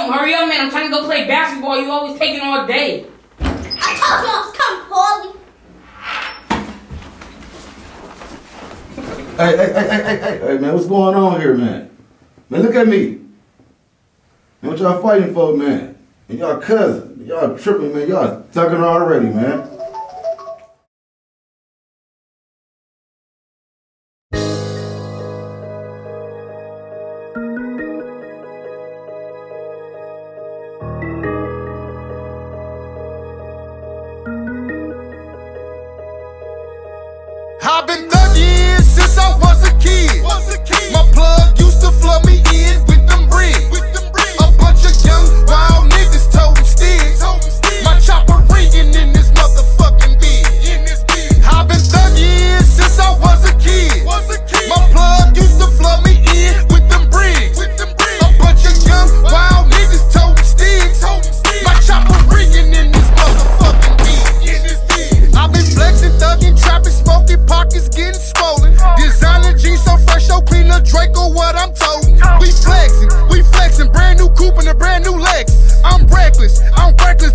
home. Hurry up, man. I'm trying to go play basketball. You always taking all day. I told you I was coming, Paulie. Hey, man, what's going on here, man? Man, look at me. Man, what y'all fighting for, man? And y'all cousins. Y'all tripping, man. Y'all tugging already, man. I've been thugging since I was a kid. My plug used to flood me in with them bricks. A bunch of young wild niggas toting sticks. My chopper ringing in this motherfucking bitch. I've been thugging since I was a kid. My plug used to flood me in with them bricks. A bunch of young wild niggas toting sticks. My chopper ringing in this motherfucking bitch. I've been flexing, thugging, trapping, smoking, pockets getting swollen. Designer jeans so fresh, so clean, a Draco, what I'm toting. We flexing, brand new coupe and a brand new Lex. I'm reckless,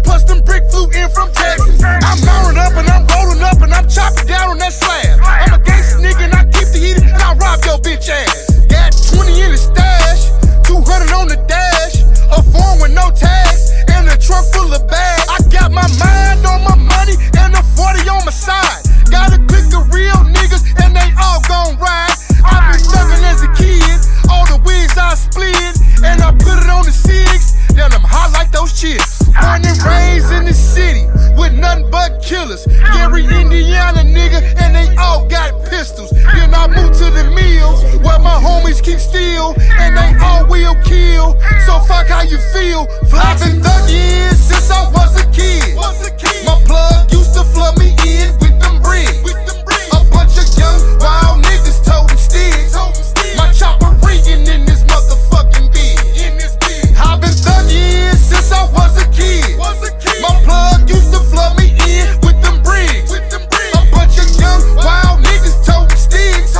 plus them brick flew in from Texas. I'm mounting up and I'm rolling up and I'm chopping down on that slab. I'm a gangster nigga and I keep the heat and I rob your bitch ass. Got 20 in the stash, 200 on the dash, a phone with no tags, and a trunk full of bags. I got my mind on my money and a 40 on my side. Gotta pick the real niggas and they all gon' ride. I've been thuggin' as a kid, all the wigs I split, and I put it on the 6, then I'm hot like those chips. Born and raised in the city with nothing but killers. Gary, Indiana nigga, and they all got pistols. Then I moved to the mills where my homies keep still, and they all will kill. So fuck how you feel. I've been thuggin' since I was a kid. My plug used to flood me in with them bricks. A bunch of young wild niggas toting sticks. My chopper ringing in this motherfucking bitch. I've been thuggin' since I was a kid. My plug used to flood me in with them bricks. A bunch of young wild niggas toting sticks.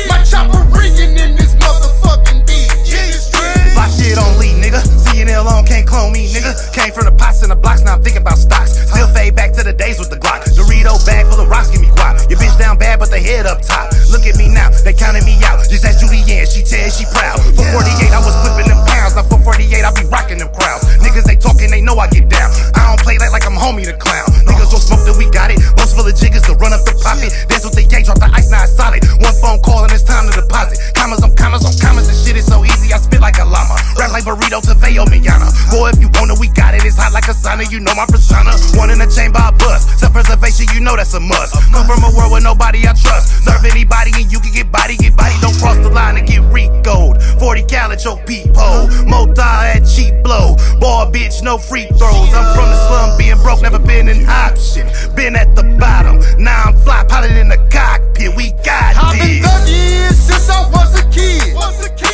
My chopper ringing in this motherfucking bitch. My shit on lead, nigga. CNL on, can't clone me, nigga. Came from the pots and the blocks, now I'm thinking about stocks. Still fade back to the days with the Glock. Dorito bag full of rocks, give me guap. Your bitch down bad, but the head up top. Look at me now, they counted me out. Just ask Julianne, she tells she proud. For 48, I was flipping them pounds. Now for 48, I be rocking them crowds. Niggas, they talking, they know I get down. I don't play that like I'm homie the clown. Niggas don't smoke that we got it. Most full of jiggers to run up the profit. That's what they gauge, drop the ice, now it's solid. One phone call and it's time to deposit. Commas on commas on commas, this shit is so easy, I spit like a llama. Rap like burrito to Veo Miana. Boy, if you want it, we got it. It's hot like a sauna, you know my persona. One in the chamber, I bust. Self-preservation, you know that's a must. Come from a world with nobody I trust. Serve anybody and you can get body. Don't cross the line and get Rico'd. 40 cal at your peephole. Multi at cheap blow. Ball bitch, no free throws. I'm from the slum, being broke, never been an option. Been at the bottom, now I'm fly pilot in the cockpit. We got I've been thuggin' since I was a kid.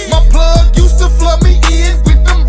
My plug used to flood me in with them